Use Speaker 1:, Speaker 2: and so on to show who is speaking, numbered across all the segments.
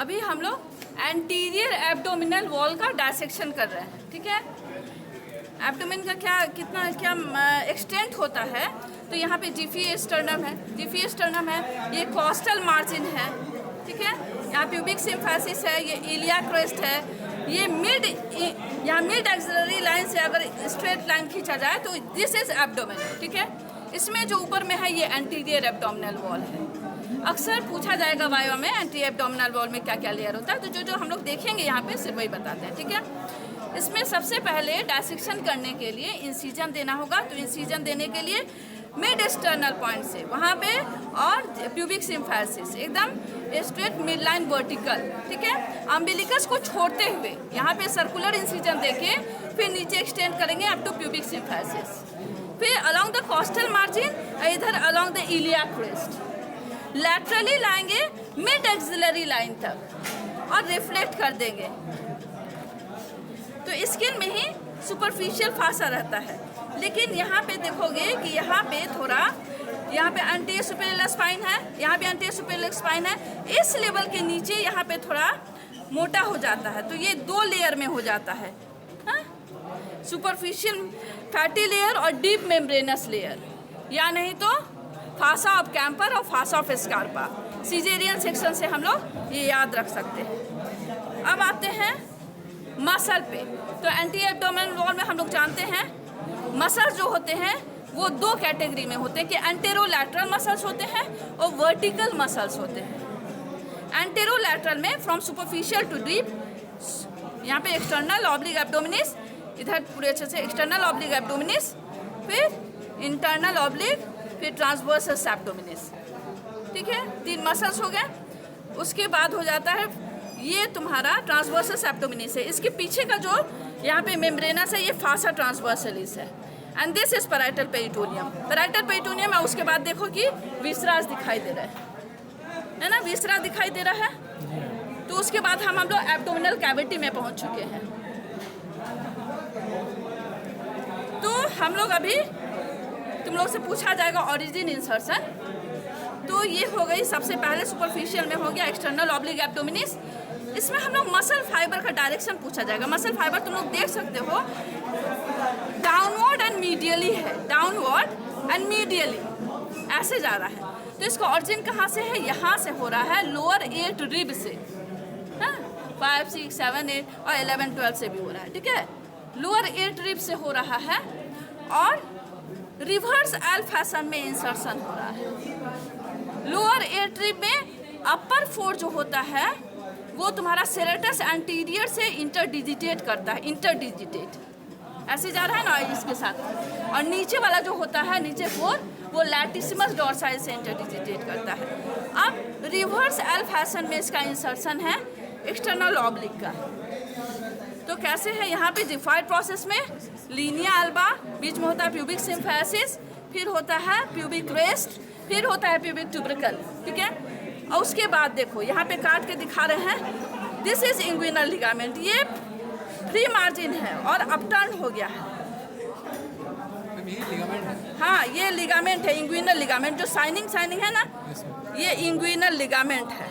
Speaker 1: अभी हम लोग एंटीरियर एब्डोमिनल वॉल का डायसेक्शन कर रहे हैं, ठीक है। एब्डोमेन का कितना एक्सटेंट होता है, तो यहाँ पे जीफी स्टर्नम है, ये कॉस्टल मार्जिन है, ठीक है। यहाँ प्यूबिक सिम्फेसिस है, ये इलिया क्रेस्ट है, ये यहाँ मिड एक्सिलरी लाइन से अगर स्ट्रेट लाइन खींचा जाए तो दिस इज एब्डोमेन, ठीक है। इसमें जो ऊपर में है ये एंटीरियर एब्डोमिनल वॉल है। अक्सर पूछा जाएगा वाइवा में एंटी एब्डोमिनल वॉल में क्या क्या लेयर होता है, तो जो हम लोग देखेंगे यहाँ पे सिर्फ वही बताते हैं, ठीक है। इसमें सबसे पहले डायसेक्शन करने के लिए इंसिजन देना होगा, तो इंसिजन देने के लिए मिड एक्सटर्नल पॉइंट से वहाँ पे और प्यूबिक सिम्फेसिस एकदम स्ट्रेट मिड लाइन वर्टिकल, ठीक है। अम्बिलिकस को छोड़ते हुए यहाँ पे सर्कुलर इंसिजन देके फिर नीचे एक्सटेंड करेंगे अप टू प्यूबिक सिम्फेसिस, फिर अलोंग द कॉस्टल मार्जिन इधर along the Iliya crest laterally लाएंगे मिड एक्सिलरी लाइन तक और रिफ्लेक्ट कर देंगे। तो स्किन में ही सुपरफिशियल फासा रहता है, लेकिन यहाँ पे देखोगे कि यहाँ पे थोड़ा यहाँ पे एंटीरियर सुपेरियर स्पाइन है, यहाँ पे एंटीरियर सुपेरियर स्पाइन है, इस लेवल के नीचे यहाँ पे थोड़ा मोटा हो जाता है, तो ये 2 लेयर में हो जाता है, सुपरफिशियल फैटी लेयर और डीप मेम्ब्रेनस लेयर, या नहीं तो फासा ऑफ कैम्पर और fascia of Scarpa. Caesarean section से हम लोग ये याद रख सकते हैं। अब आते हैं मसल पे, तो एंटी एब्डोमिनल वॉल में हम लोग जानते हैं मसल्स जो होते हैं वो 2 कैटेगरी में होते हैं कि एंटेरोलैटरल मसल्स होते हैं और वर्टिकल मसल्स होते हैं। एंटेरोलैटरल में फ्रॉम सुपरफिशियल टू डीप, यहाँ पे एक्सटर्नल ऑब्लिक एब्डोमिनिस, इधर पूरे अच्छे से एक्सटर्नल ऑब्लिक एब्डोमिनिस, फिर इंटरनल ऑब्लिक, फिर ट्रांसवर्सस एब्डोमिनिस, ठीक है। 3 मसल्स हो गए। उसके बाद हो जाता है ये तुम्हारा ट्रांसवर्सस एब्डोमिनिस है, इसके पीछे का जो यहाँ पे मेम्ब्रेनस है ये फासा ट्रांसवर्सलिस है, and this is parietal peritoneum है। उसके बाद देखो कि विसरास दिखाई दे रहा है ना, विसरास दिखाई दे रहा है। तो उसके बाद हम लोग एब्डोमिनल कैविटी में पहुँच चुके हैं। तो हम लोग अभी तुम लोग से पूछा जाएगा ओरिजिन इंसर्शन, तो ये हो गई सबसे पहले सुपरफिशियल में हो गया एक्सटर्नल ऑब्लिक एब्डोमिनिस। इसमें हम लोग मसल फाइबर का डायरेक्शन पूछा जाएगा। मसल फाइबर तुम लोग देख सकते हो डाउनवर्ड एंड मीडियली है, डाउनवर्ड एंड मीडियली ऐसे जा रहा है। तो इसका ओरिजिन कहाँ से है? यहाँ से हो रहा है लोअर 8 रिब से, 5, 6, 7, 8 और 11, 12 से भी हो रहा है, ठीक है। लोअर 8 रिब से हो रहा है और रिवर्स एल फैशन में इंसर्शन हो रहा है। लोअर 8 रिब में अपर 4 जो होता है वो तुम्हारा सेरेटस एंटीरियर से इंटरडिजिटेट करता है, इंटरडिजिटेट ऐसे जा रहा है ना इसके साथ, और नीचे वाला जो होता है नीचे 4 वो लैटिसिमस डोर्साई से इंटरडिजिटेट करता है। अब रिवर्स एल फैशन में इसका इंसर्शन है एक्सटर्नल ऑब्लिक का। तो कैसे है? यहाँ पे डिफाइड प्रोसेस में लीनिया अल्बा, बीच में होता है प्यूबिक सिम्फेसिस, फिर होता है प्यूबिक क्रेस्ट, फिर होता है प्यूबिक ट्यूबरिकल, ठीक है। और उसके बाद देखो यहाँ पे काट के दिखा रहे हैं, दिस इज इंग्विनल लिगामेंट, ये फ्री मार्जिन है और अपटर्न हो गया है। हाँ, ये लिगामेंट है, इंग्विनल लिगामेंट, जो साइनिंग है ना, ये इंग्विनल लिगामेंट है।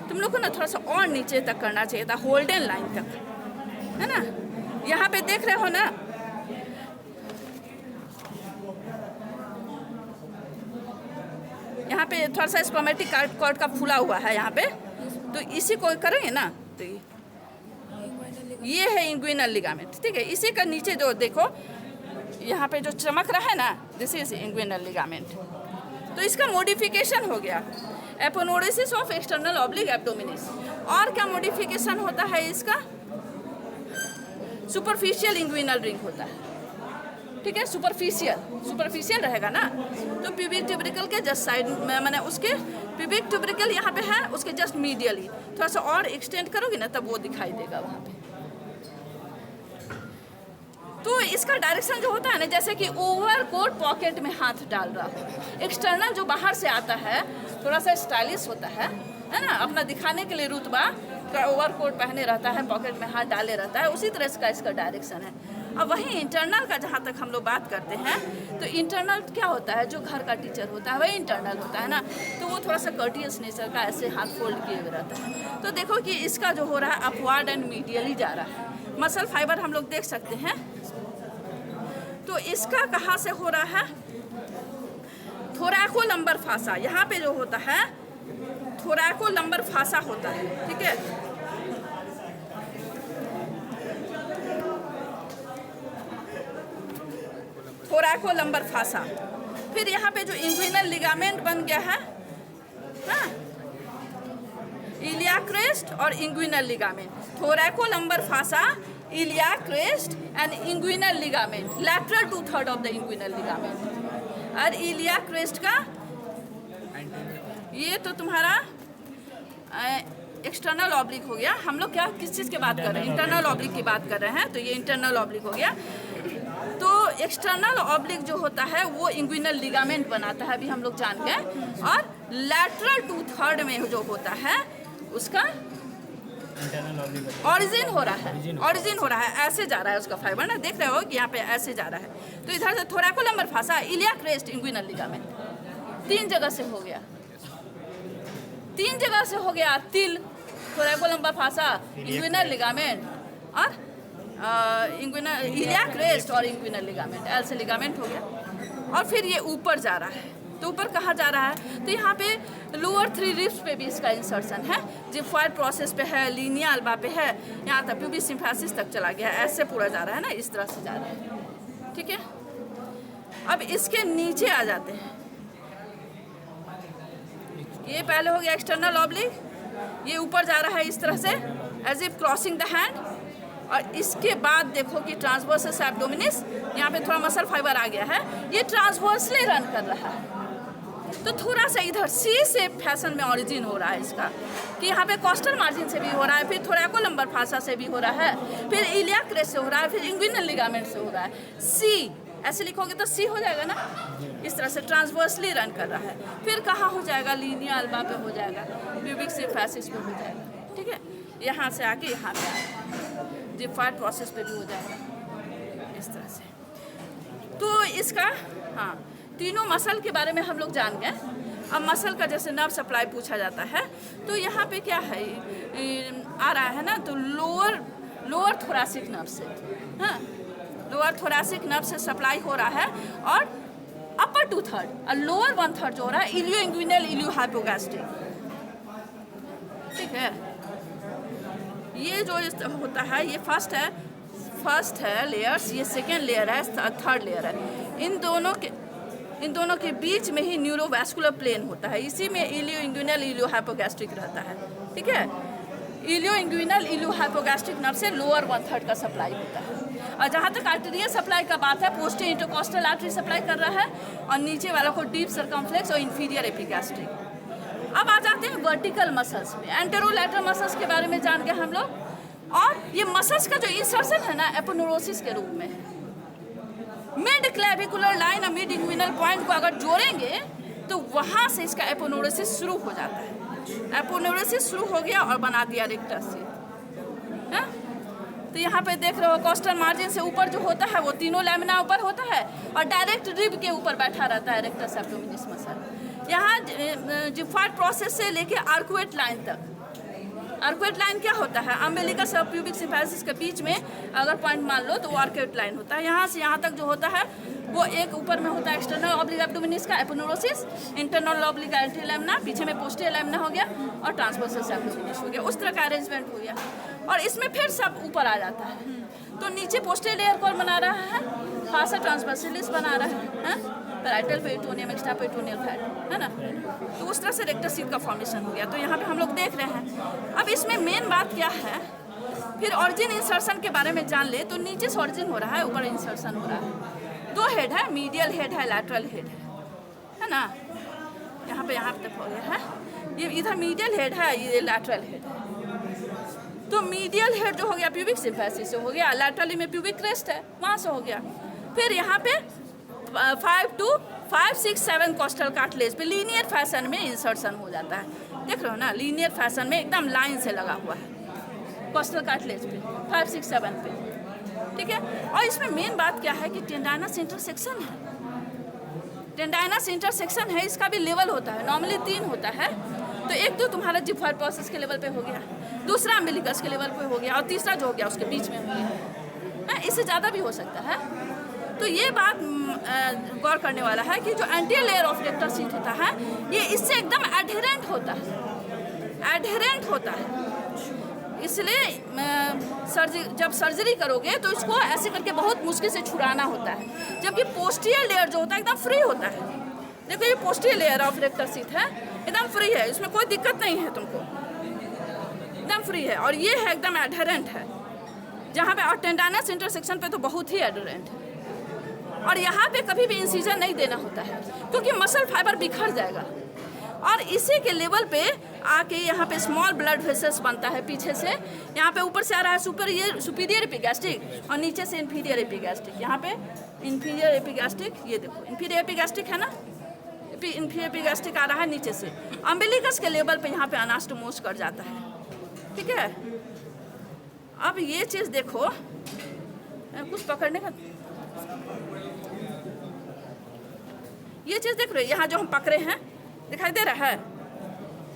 Speaker 1: तुम लोग को ना थोड़ा सा और नीचे तक करना चाहिए था, होल्डन लाइन तक, है ना। यहाँ पे देख रहे हो ना, यहाँ पे थोड़ा सा स्पर्मेटिक कॉर्ड का फूला हुआ है यहाँ पे, तो इसी को करेंगे ना, तो ये है इंग्विनल लिगामेंट, ठीक है। इसी का नीचे जो देखो यहाँ पे जो चमक रहा है ना, दिस इज इंग्विनल लिगामेंट। तो इसका मॉडिफिकेशन हो गया एपोनोडेसिस ऑफ एक्सटर्नल ऑब्लिक एब्डोमिनिस। और क्या मॉडिफिकेशन होता है इसका? सुपरफिशियल इंग्विनल रिंग होता है, ठीक है। सुपरफिशियल रहेगा ना, तो प्यूबिक ट्यूबरिकल के जस्ट साइड में, मैंने उसके प्यूबिक ट्यूबरिकल यहाँ पे है, उसके जस्ट मीडियली थोड़ा सा और एक्सटेंड करोगे ना तब वो दिखाई देगा वहाँ पे। तो इसका डायरेक्शन जो होता है ना, जैसे कि ओवरकोट पॉकेट में हाथ डाल रहा हो। एक्सटर्नल जो बाहर से आता है थोड़ा सा स्टाइलिश होता है ना, अपना दिखाने के लिए रुतबा, ओवरकोट पहने रहता है, पॉकेट में हाथ डाले रहता है, उसी तरह का इसका डायरेक्शन है। अब वहीं इंटरनल का जहाँ तक हम लोग बात करते हैं, तो इंटरनल क्या होता है, जो घर का टीचर होता है वही इंटरनल होता है ना, तो वो थोड़ा सा कर्टियस नेचर का, ऐसे हाथ फोल्ड किए हुए रहता है। तो देखो कि इसका जो हो रहा है अपवार्ड एंड मीडियली जा रहा है। मसल फाइबर हम लोग देख सकते हैं, तो इसका कहाँ से हो रहा है, थोरैकोलंबर फासा, यहाँ पे जो होता है थोरैकोलंबर फासा होता है, ठीक है। थोरैकोलंबर फासा। फिर यहाँ पे जो इंग्विनल लिगामेंट बन गया है, हाँ, इलियाक क्रेस्ट और inguinal ligament, thoracolumbar fascia, iliac crest and inguinal ligament, lateral 2/3 of the inguinal ligament. और इलियाक क्रेस्ट का ये तो तुम्हारा एक्सटर्नल ऑब्लिक हो गया। हम लोग क्या किस चीज़ की बात कर रहे हैं, इंटरनल ऑब्लिक की बात कर रहे हैं, तो ये इंटरनल ऑब्लिक हो गया। तो एक्सटर्नल ऑब्लिक जो होता है वो इंग्विनल लिगामेंट बनाता है, अभी हम लोग जान गए। और लैटरल 2/3 में जो होता है उसका ऑरिजिन हो रहा है, ऑरिजिन हो रहा है, ऐसे जा रहा है उसका फाइबर ना, देख रहे हो कि यहाँ पे ऐसे जा रहा है। तो इधर से thoracolumbar fascia, iliac crest, inguinal ligament, 3 जगह से हो गया, 3 जगह से हो गया। तिल, थोरैकोलंबर फासा, इंग्विनल लिगामेंट और इंग्विनल इलियाक क्रेस्ट और इंग्विनल लिगामेंट, एल से लिगामेंट हो गया। और फिर ये ऊपर जा रहा है, तो ऊपर कहाँ जा रहा है, तो यहाँ पे लोअर 3 रिब्स पे भी इसका इंसर्शन है, जिफॉइड प्रोसेस पे है, लीनिया अल्बा पे है, यहाँ तक प्यूबिक सिम्फिसिस तक चला गया है, ऐसे पूरा जा रहा है ना, इस तरह से जा रहा है, ठीक है। अब इसके नीचे आ जाते हैं, ये पहले हो गया एक्सटर्नल ऑब्लिक, ये ऊपर जा रहा है इस तरह से as if crossing the hand. और इसके बाद देखो कि ट्रांसवर्सस एब्डोमिनिस, यहाँ पे थोड़ा मसल फाइबर आ गया है, ये ट्रांसवर्सली रन कर रहा है। तो थोड़ा सा इधर सी से फैशन में ऑरिजिन हो रहा है इसका, कि यहाँ पे कॉस्टल मार्जिन से भी हो रहा है, फिर थोरैकोलंबर फासा से भी हो रहा है, फिर इलियाक क्रेस्ट से हो रहा है, फिर इंग्विनल लिगामेंट से हो रहा है। सी ऐसे लिखोगे तो सी हो जाएगा ना, इस तरह से ट्रांसवर्सली रन कर रहा है। फिर कहाँ हो जाएगा, लीनिया अल्बा पे हो जाएगा, प्यूबिक सिम्फिसिस पे हो जाएगा, ठीक है। यहाँ से आके यहाँ पे आएगा, जिफॉइड प्रोसेस पे भी हो जाएगा, इस तरह से। तो इसका हाँ, तीनों मसल के बारे में हम लोग जान गए। अब मसल का जैसे नर्व सप्लाई पूछा जाता है, तो यहाँ पे क्या है आ रहा है ना, तो लोअर थोरैसिक नर्व से, हाँ, लोअर थोरैसिक नर्व से सप्लाई हो रहा है, और अपर 2/3 और लोअर 1/3 जो हो रहा है इलियो इंग्विनल, इलियो हाइपोगैस्ट्रिक, ठीक है। ये जो होता है ये फर्स्ट है लेयर्स, ये सेकेंड लेयर है, थर्ड लेयर है। इन दोनों के बीच में ही न्यूरोवैस्कुलर प्लेन होता है, इसी में इलियो इंग्विनल, इलियो हाइपोगैस्ट्रिक रहता है, ठीक है। इलियो इंग्विनल, इलियो हाइपोगैस्ट्रिक नर्व से लोअर 1/3 का सप्लाई होता है। और जहाँ तक आर्टेरियल सप्लाई का बात है, पोस्टीरियर इंटरकॉस्टल आर्टरी सप्लाई कर रहा है, और नीचे वाला को डीप सर्कमफ्लेक्स और इंफीरियर एपिगैस्ट्रिक। अब आ जाते हैं वर्टिकल मसल्स में, एंटेरोलैटरल मसल्स के बारे में जान गए हम लोग। और ये मसल्स का जो इंसर्शन है ना, एपोनेुरोसिस के रूप में, मिड क्लेविकुलर लाइन और मिड इंग्विनल पॉइंट को अगर जोड़ेंगे तो वहाँ से इसका एपोनेुरोसिस शुरू हो जाता है। एपोनेुरोसिस शुरू हो गया और बना दिया रेक्टस से, हाँ? तो यहाँ पे देख रहे हो कॉस्टल मार्जिन से ऊपर जो होता है वो तीनों लैमिना ऊपर होता है, और डायरेक्ट रिब के ऊपर बैठा रहता है रेक्टस एब्डोमिनिस मसल। यहाँ जिफॉइड प्रोसेस से लेके आर्कुएट लाइन तक, आर्कुएट लाइन क्या होता है, अम्बिलिकस और प्यूबिक सिम्फिसिस के बीच में अगर पॉइंट मान लो तो वो आर्कुएट लाइन होता है। यहाँ से यहाँ तक जो होता है वो एक ऊपर में होता है एक्सटर्नल ऑब्लिक एब्डोमिनिस का एपोनेुरोसिस, इंटरनल ऑब्लिक एंटीरियर लैमिना, पीछे में पोस्टीरियर लैमिना हो गया, और ट्रांसवर्सस एब्डोमिनिस हो गया। उस तरह का अरेंजमेंट हो गया, और इसमें फिर सब ऊपर आ जाता है। तो नीचे पोस्टीरियर लेयर कौन बना रहा है, फासा ट्रांसवर्सिलिस बना रहा है, parietal peritoneum, extra peritoneal fat, है ना। तो उस तरह से रेक्टस सीट का फॉर्मेशन हो गया। तो यहाँ पे हम लोग देख रहे हैं। अब इसमें मेन बात क्या है, फिर ऑरिजिन इंसर्शन के बारे में जान ले, तो नीचे से ऑरिजिन हो रहा है, ऊपर इंसर्शन हो रहा है। 2 हेड है, मीडियल हेड है, लैटरल हेड है ना। यहाँ पे तक हो गया है, ये इधर मीडियल हेड है, ये लैटरल हेड है। तो मीडियल हेड जो हो गया प्यूबिक सिम्फिसिस से हो गया, लैटरली में प्यूबिक क्रेस्ट है, वहाँ से हो गया। फिर यहाँ पे 5 to 5, 6, 7 कॉस्टल कार्टिलेज पे लीनियर फैशन में इंसर्शन हो जाता है। देख रहे हो ना, लीनियर फैशन में एकदम लाइन से लगा हुआ है कॉस्टल कार्टिलेज पे 5, 6, 7 पे। ठीक है। और इसमें मेन बात क्या है कि टेंडाइनस इंटरसेक्शन है, टेंडाइनस इंटरसेक्शन है, इसका भी लेवल होता है, नॉर्मली 3 होता है। तो एक तो तुम्हारा जिफायर प्रोसेस के लेवल पे हो गया, दूसरा अम्बिलिकस के लेवल पे हो गया, और तीसरा जो हो गया उसके बीच में हो गया, इससे ज़्यादा भी हो सकता है। तो ये बात गौर करने वाला है कि जो anterior layer of rectal sheath होता है ये इससे एकदम एडहेरेंट होता है, एडहेरेंट होता है। इसलिए जब सर्जरी करोगे तो इसको ऐसे करके बहुत मुश्किल से छुड़ाना होता है, जबकि पोस्टीरियर लेयर जो होता है एकदम फ्री होता है। देखो ये posterior layer of rectal sheath है, एकदम फ्री है, इसमें कोई दिक्कत नहीं है तुमको, एकदम फ्री है। और ये है एकदम एडहेरेंट है, जहाँ पे और टेंडाइनस इंटरसेक्शन पे तो बहुत ही एडहेरेंट है। और यहाँ पे कभी भी इंसिजन नहीं देना होता है क्योंकि मसल फाइबर बिखर जाएगा। और इसी के लेवल पे आके यहाँ पे स्मॉल ब्लड वेसल्स बनता है पीछे से, यहाँ पे ऊपर से आ रहा है सुपीरियर एपिगैस्ट्रिक और नीचे से इन्फीरियर एपिगैस्ट्रिक। यहाँ पे इन्फीरियर एपिगैस्ट्रिक, ये देखो इन्फीरियर एपिगैस्ट्रिक है ना, इन्फीरियर एपिगैस्ट्रिक आ रहा है नीचे से। अम्बिलिकस के लेवल पे यहाँ पे अनास्टोमोस कर जाता है, ठीक है। अब ये चीज़ देखो, कुछ पकड़ने का, ये चीज़ देख रहे हो, यहाँ जो हम पकड़े हैं दिखाई दे रहा है,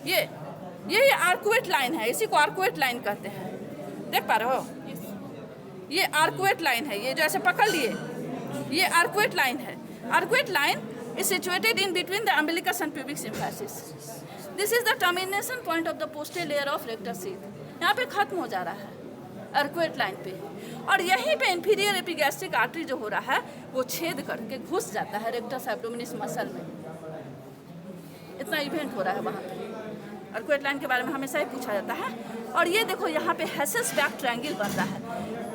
Speaker 1: ये आर्कुएट लाइन है, इसी को आर्कुएट लाइन कहते हैं, देख पा रहे हो, ये आर्कुएट लाइन है, ये जो ऐसे पकड़ लिए ये आर्कुएट लाइन है। Arcuate line is situated in between the umbilicus and pubic symphysis. This is the termination point of the posterior layer of rectal sheath. यहाँ पे खत्म हो जा रहा है आर्कुएट लाइन पे, और यहीं पे इन्फीरियर एपिगैस्ट्रिक आर्टरी जो हो रहा है वो छेद करके घुस जाता है रेक्टस एब्डोमिनिस मसल में। इतना इवेंट हो रहा है वहाँ पे। आर्कुएट लाइन के बारे में हमेशा ही पूछा जाता है। और ये देखो यहाँ पे हेसेस बैक ट्रायंगल बन रहा है,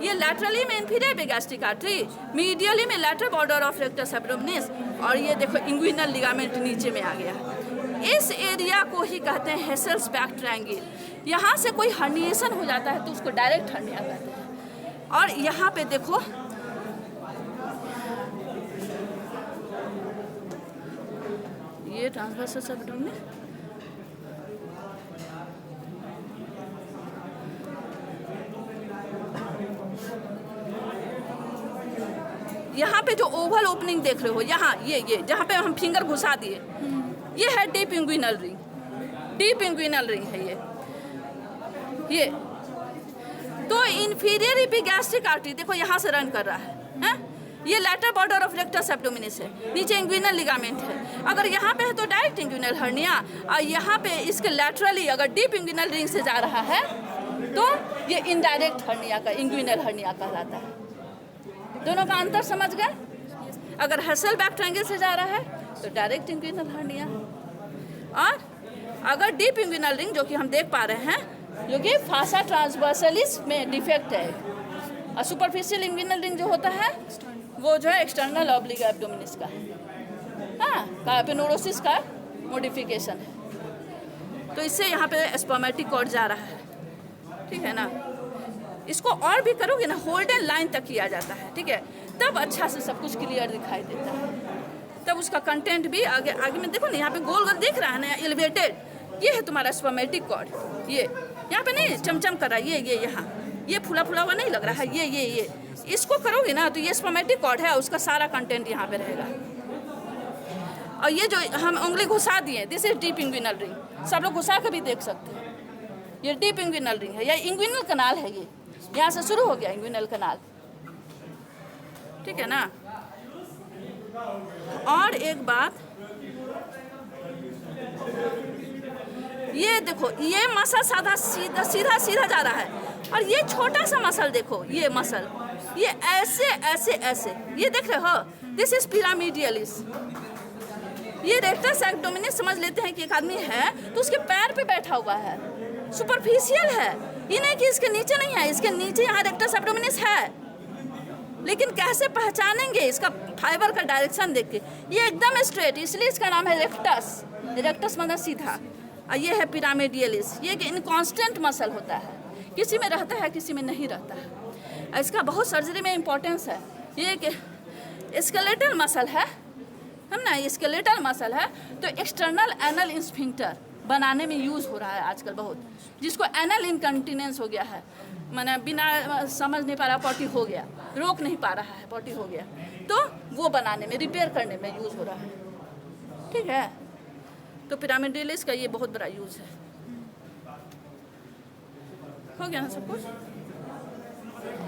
Speaker 1: ये लैटरली में इन्फीरियर एपिगैस्ट्रिक आर्टरी, मीडियली में lateral border of rectus abdominis, और ये देखो इंग्विनल लिगामेंट नीचे में आ गया। इस एरिया को ही कहते हैं हेसेस बैक ट्रायंगल। यहाँ से कोई हर्निएशन हो जाता है तो उसको डायरेक्ट हर्निया कहते हैं। और यहाँ पे देखो ये ट्रांसवर्सस एब्डोमिनस, यहाँ पे जो ओवल ओपनिंग देख रहे हो, यहाँ ये जहाँ पे हम फिंगर घुसा दिए, ये है deep inguinal ring, deep inguinal ring है ये। तो इन्फीरियर एपिगैस्ट्रिक आर्टरी देखो यहाँ से रन कर रहा है, ये lateral border of rectus abdominis है, नीचे इंग्विनल लिगामेंट है। अगर यहाँ पे है तो डायरेक्ट इंग्विनल हर्निया, और यहाँ पे इसके लैटरली अगर डीप इंग्विनल रिंग से जा रहा है तो ये इनडायरेक्ट हर्निया का इंग्विनल हर्निया कहलाता है। दोनों का अंतर समझ गए? अगर हेसल बैक ट्रायंगल से जा रहा है तो डायरेक्ट इंग्विनल हर्निया, और अगर डीप इंग्विनल रिंग जो कि हम देख पा रहे हैं जो कि फासा ट्रांसवर्सलिस में डिफेक्ट है, और सुपरफिशियल इंग्विनल रिंग जो होता है वो जो है एक्सटर्नल ऑब्लिक एब्डोमिनिस का, हाँ, कार्पिनोरोसिस का मॉडिफिकेशन है। तो इससे यहाँ पे स्पर्मेटिक कॉर्ड जा रहा है, ठीक है ना। इसको और भी करोगे ना, होल्डन लाइन तक किया जाता है, ठीक है, तब अच्छा से सब कुछ क्लियर दिखाई देता है, तब उसका कंटेंट भी आगे में देखो ना, यहाँ पे गोल गोल दिख रहा है ना, एलिवेटेड, ये है तुम्हारा स्पर्मेटिक कॉर्ड। ये यहाँ पे नहीं चमचम कर रहा है, ये यहाँ ये फुला फुला हुआ नहीं लग रहा है, ये इसको करोगे ना तो ये स्पर्मेटिक कॉर्ड है, उसका सारा कंटेंट यहाँ पे रहेगा। और ये जो हम उंगली घुसा दिए, this is deep inguinal ring, सब लोग घुसा के भी देख सकते हैं, ये डीप इंग्विनल रिंग है, या इंग्विनल कनाल है, ये यहाँ से शुरू हो गया इंग्विनल कनाल, ठीक है ना। और एक बात, ये देखो ये मसल साधा सीधा जा रहा है, और ये छोटा सा मसल देखो, ये मसल ये ऐसे ऐसे ऐसे, ये देख रहे हो, दिस इज पिरामिडियलिस। ये रेक्टस एब्डोमिनिस समझ लेते हैं कि एक आदमी है तो उसके पैर पे बैठा हुआ है, सुपरफिशियल है, ये नहीं कि इसके नीचे नहीं है, इसके नीचे यहाँ रेक्टस एब्डोमिनिस है, लेकिन कैसे पहचानेंगे इसका फाइबर का डायरेक्शन देख के, ये एकदम स्ट्रेट, इसलिए इसका नाम है रेक्टस, रेक्टस मतलब सीधा। और ये है पिरामिडियलिस, ये कि इनकॉन्स्टेंट मसल होता है, किसी में रहता है किसी में नहीं रहता है, इसका बहुत सर्जरी में इम्पोर्टेंस है। ये कि स्केलेटल मसल है, हम ना, ये स्केलेटल मसल है, तो एक्सटर्नल एनल स्फिंक्टर बनाने में यूज़ हो रहा है आजकल बहुत, जिसको एनल इनकंटिनेंस हो गया है, मैंने बिना समझ नहीं पा रहा पॉटी हो गया, रोक नहीं पा रहा है पॉटी हो गया, तो वो बनाने में, रिपेयर करने में यूज़ हो रहा है। ठीक है, तो पिरामिडालिस का ये बहुत बड़ा यूज़ है। हो गया ना सब कुछ।